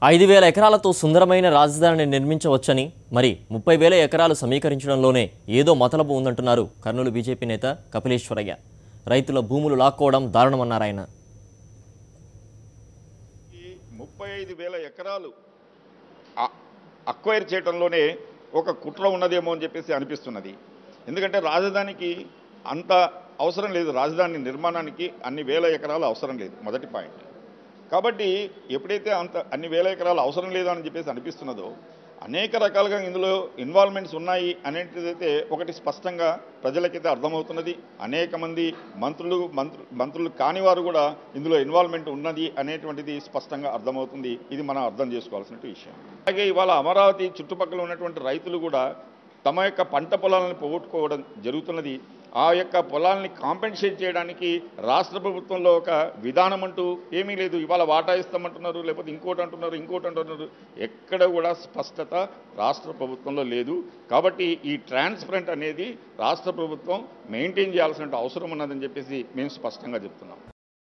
5,000 ఎకరాలతో సుందరమైన రాజధానిని నిర్మించవచ్చని, మరి 30,000 ఎకరాలు సమీకరించడంలోనే ఏదో మతలబు ఉందంటున్నారు కర్నూలు బీజేపీ నేత కపిలేశ్వరయ్య. రైతుల భూములు లాక్కోవడం దారుణమన్నారాయన. 35,000 ఎకరాలు అక్వైర్ చేయడంలోనే ఒక కుట్ర ఉన్నదేమో అని చెప్పేసి అనిపిస్తున్నది. ఎందుకంటే రాజధానికి అంత అవసరం లేదు, రాజధాని నిర్మాణానికి అన్ని వేల ఎకరాలు అవసరం లేదు, మొదటి పాయింట్. కాబట్టి ఎప్పుడైతే అన్ని వేల ఎకరాలు అవసరం లేదు అని చెప్పేసి అనిపిస్తున్నదో, అనేక రకాలుగా ఇందులో ఇన్వాల్వ్మెంట్స్ ఉన్నాయి అనేటిదైతే ఒకటి స్పష్టంగా ప్రజలకైతే అర్థమవుతున్నది. అనేక మంది మంత్రులు కాని వారు కూడా ఇందులో ఇన్వాల్వ్మెంట్ ఉన్నది అనేటువంటిది స్పష్టంగా అర్థమవుతుంది. ఇది మనం అర్థం చేసుకోవాల్సిన విషయం. అలాగే ఇవాళ అమరావతి చుట్టుపక్కల ఉన్నటువంటి రైతులు కూడా తమ యొక్క పంట పొలాలను పోగొట్టుకోవడం జరుగుతున్నది. ఆ యొక్క పొలాలని కాంపెన్సేట్ చేయడానికి రాష్ట్ర ప్రభుత్వంలో ఒక విధానం అంటూ ఏమీ లేదు. ఇవాళ వాటా ఇస్తామంటున్నారు, లేకపోతే ఇంకోటి అంటున్నారు. ఎక్కడ కూడా స్పష్టత రాష్ట్ర ప్రభుత్వంలో లేదు. కాబట్టి ఈ ట్రాన్స్పరెంట్ అనేది రాష్ట్ర ప్రభుత్వం మెయింటైన్ చేయాల్సిన అవసరం ఉన్నదని చెప్పేసి మేము స్పష్టంగా చెప్తున్నాం.